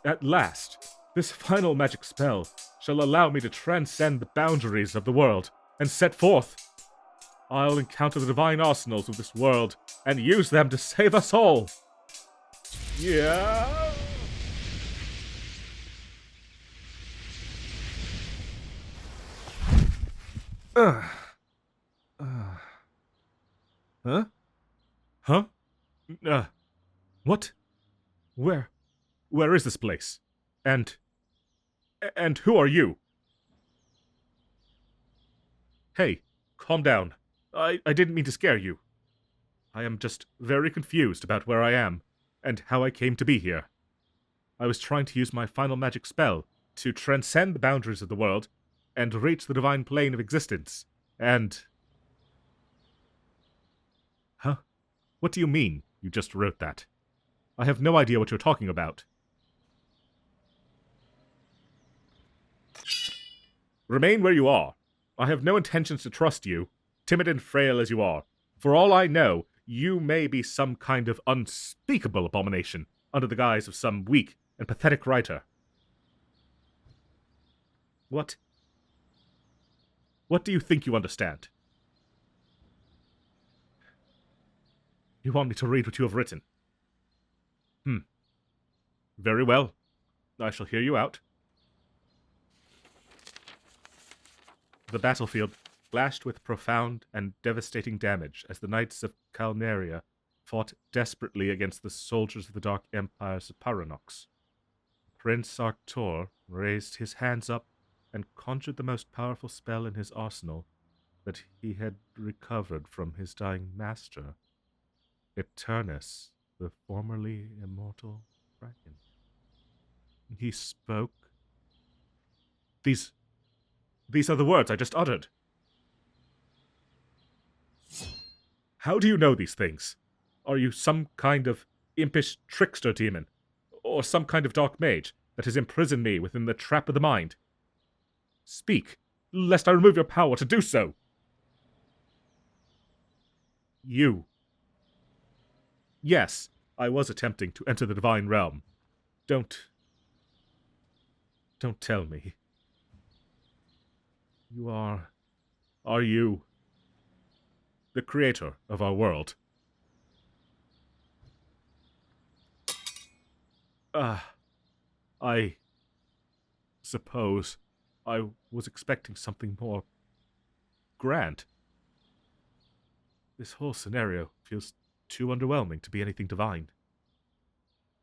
At last, this final magic spell shall allow me to transcend the boundaries of the world and set forth. I'll encounter the divine arsenals of this world and use them to save us all. Yeah. Uh. Huh? Huh? What? Where is this place? And who are you? Hey, calm down. I didn't mean to scare you. I am just very confused about where I am and how I came to be here. I was trying to use my final magic spell to transcend the boundaries of the world and reach the divine plane of existence, and... Huh? What do you mean, you just wrote that? I have no idea what you're talking about. Remain where you are. I have no intentions to trust you, timid and frail as you are. For all I know, you may be some kind of unspeakable abomination under the guise of some weak and pathetic writer. What? What do you think you understand? You want me to read what you have written? Very well. I shall hear you out. The battlefield flashed with profound and devastating damage as the Knights of Calnaria fought desperately against the soldiers of the Dark Empire's Paranox. Prince Arctor raised his hands up and conjured the most powerful spell in his arsenal that he had recovered from his dying master, Eternus, the formerly immortal dragon. He spoke. These are the words I just uttered. How do you know these things? Are you some kind of impish trickster demon? Or some kind of dark mage that has imprisoned me within the trap of the mind? Speak, lest I remove your power to do so! You. Yes, I was attempting to enter the divine realm. Don't tell me. You are you the creator of our world? I suppose I was expecting something more grand. This whole scenario feels too underwhelming to be anything divine.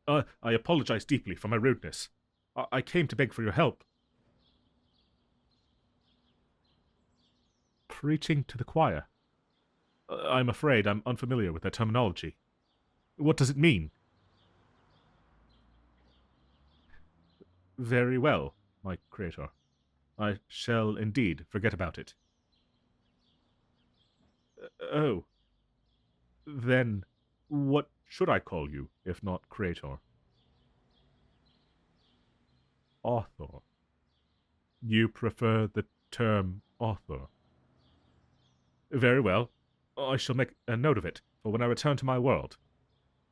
I apologize deeply for my rudeness. I came to beg for your help. Preaching to the choir? I'm afraid I'm unfamiliar with that terminology. What does it mean? Very well, my creator. I shall indeed forget about it. Oh. Then, what should I call you, if not creator? Author. You prefer the term author? Very well. I shall make a note of it for when I return to my world.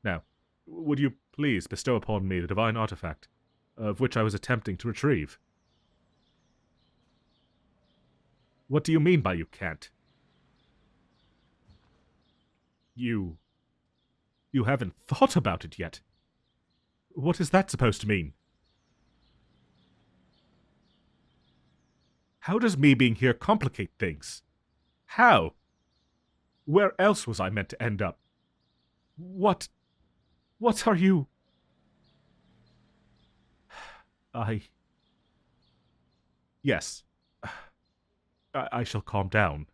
Now, would you please bestow upon me the divine artifact, of which I was attempting to retrieve? What do you mean by you can't? You haven't thought about it yet. What is that supposed to mean? How does me being here complicate things? How? Where else was I meant to end up? What are you? Yes. I shall calm down.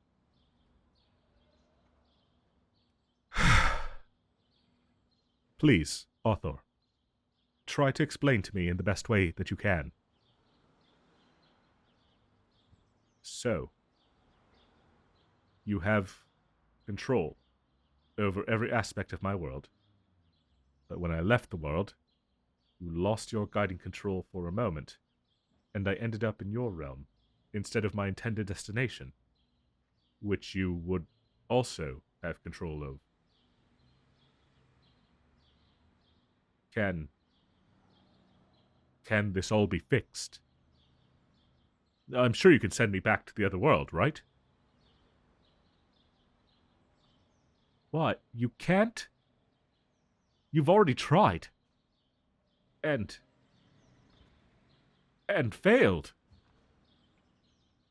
Please, author, try to explain to me in the best way that you can. So, you have control over every aspect of my world. But when I left the world, you lost your guiding control for a moment, and I ended up in your realm instead of my intended destination, which you would also have control of. can this all be fixed? I'm sure you can send me back to the other world, right? What? You can't? You've already tried. And failed.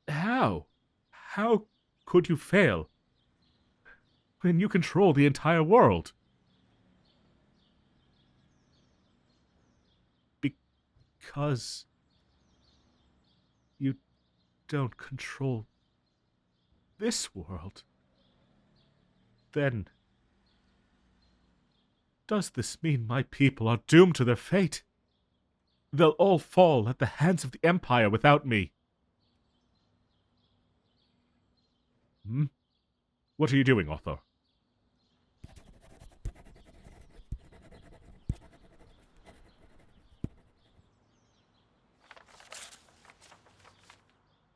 How? How could you fail when you control the entire world? Because you don't control this world. Then, does this mean my people are doomed to their fate? They'll all fall at the hands of the Empire without me. What are you doing, Otho?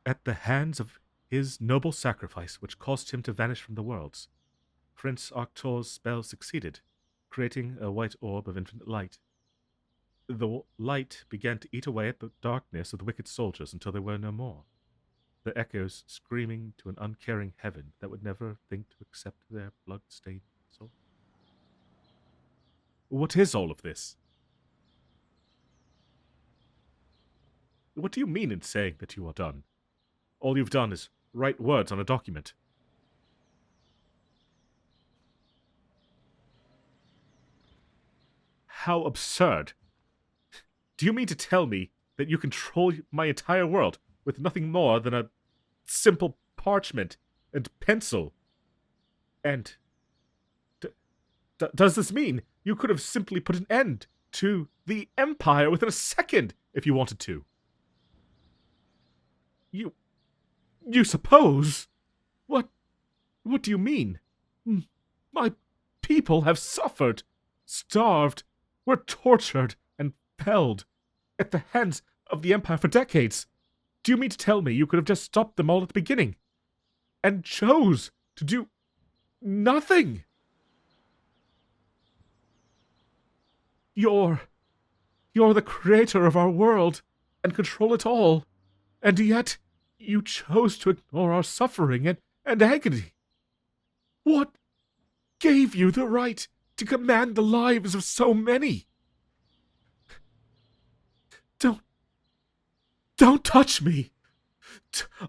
At the hands of his noble sacrifice, which caused him to vanish from the worlds, Prince Arctur's spell succeeded, creating a white orb of infinite light. The light began to eat away at the darkness of the wicked soldiers until there were no more, the echoes screaming to an uncaring heaven that would never think to accept their blood-stained soul. What is all of this? What do you mean in saying that you are done? All you've done is write words on a document. How absurd. Do you mean to tell me that you control my entire world with nothing more than a simple parchment and pencil? And does this mean you could have simply put an end to the Empire within a second if you wanted to? You suppose? What do you mean? My people have suffered, starved, were tortured, and held at the hands of the Empire for decades. Do you mean to tell me you could have just stopped them all at the beginning? And chose to do nothing? You're the creator of our world and control it all, and yet you chose to ignore our suffering and agony. What gave you the right to command the lives of so many? Don't touch me.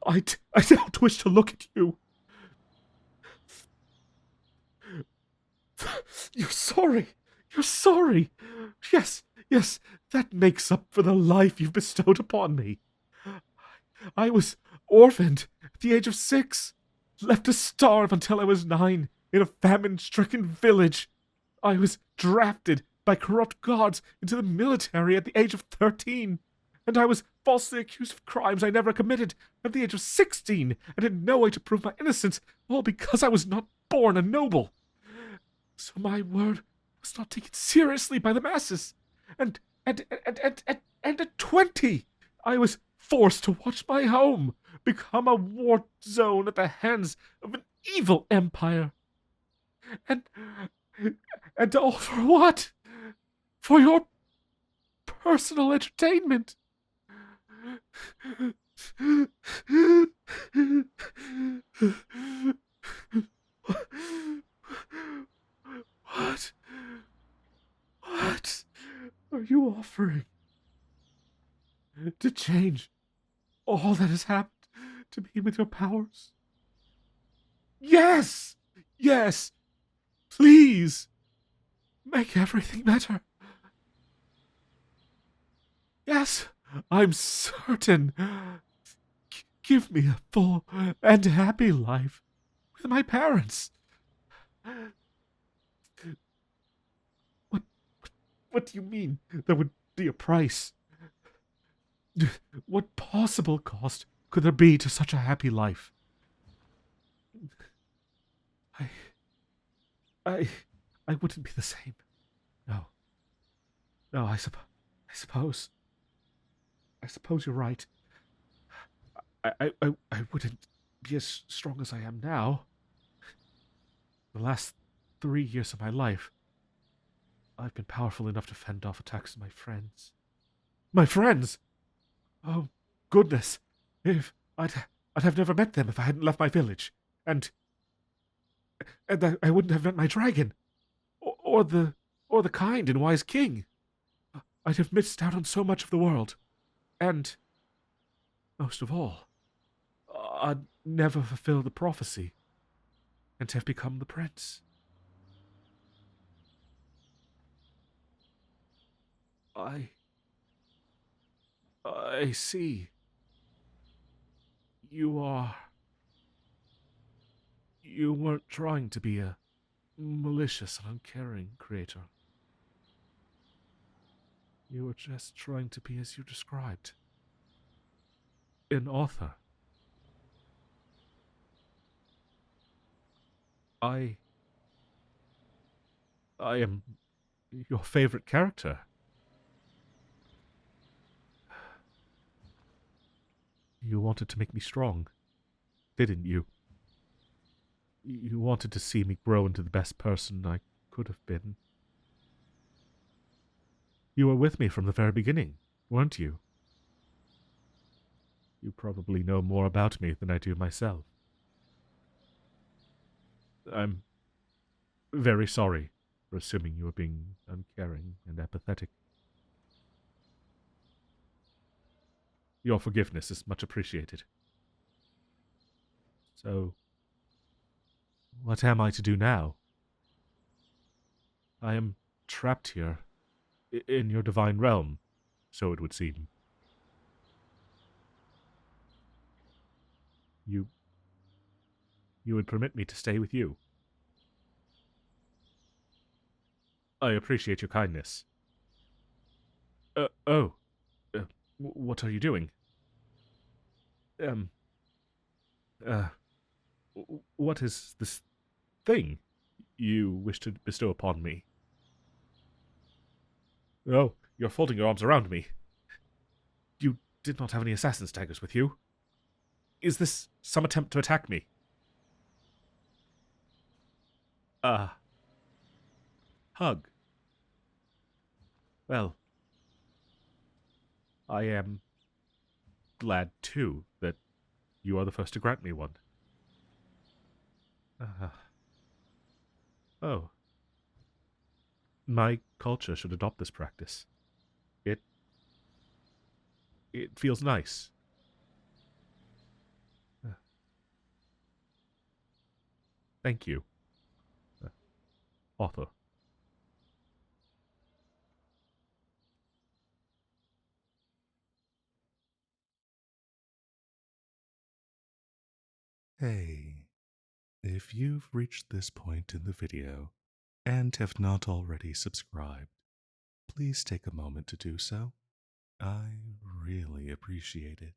I don't wish to look at you. You're sorry. You're sorry. Yes, that makes up for the life you've bestowed upon me. I was orphaned at the age of 6, left to starve until I was 9 in a famine-stricken village. I was drafted by corrupt gods into the military at the age of 13, and I was falsely accused of crimes I never committed at the age of 16, and had no way to prove my innocence, all because I was not born a noble. So my word was not taken seriously by the masses, and at 20, I was forced to watch my home become a war zone at the hands of an evil empire. And all for what? For your personal entertainment. What are you offering? To change all that has happened to me with your powers? Yes! Please! Make everything better. Yes, I'm certain. Give me a full and happy life with my parents. What do you mean there would be a price? What possible cost could there be to such a happy life? I wouldn't be the same. No, I suppose you're right. I wouldn't be as strong as I am now. The last 3 years of my life, I've been powerful enough to fend off attacks of my friends. My friends! Oh, goodness. If I'd have never met them if I hadn't left my village. And I wouldn't have met my dragon. Or the kind and wise king. I'd have missed out on so much of the world. And, most of all, I'd never fulfill the prophecy and have become the prince. I see. You are. You weren't trying to be a malicious and uncaring creator. You were just trying to be as you described. An author. I am your favorite character. You wanted to make me strong, didn't you? You wanted to see me grow into the best person I could have been. You were with me from the very beginning, weren't you? You probably know more about me than I do myself. I'm very sorry for assuming you were being uncaring and apathetic. Your forgiveness is much appreciated. So, what am I to do now? I am trapped here, in your divine realm, so it would seem. You would permit me to stay with you. I appreciate your kindness. Oh. What are you doing? Um, uh, what is this thing you wish to bestow upon me? Oh, you're folding your arms around me. You did not have any assassin's daggers with you. Is this some attempt to attack me? Hug. Well, I am glad, too, that you are the first to grant me one. Oh. My culture should adopt this practice. It feels nice. Thank you, author. Hey, if you've reached this point in the video and have not already subscribed, please take a moment to do so. I really appreciate it.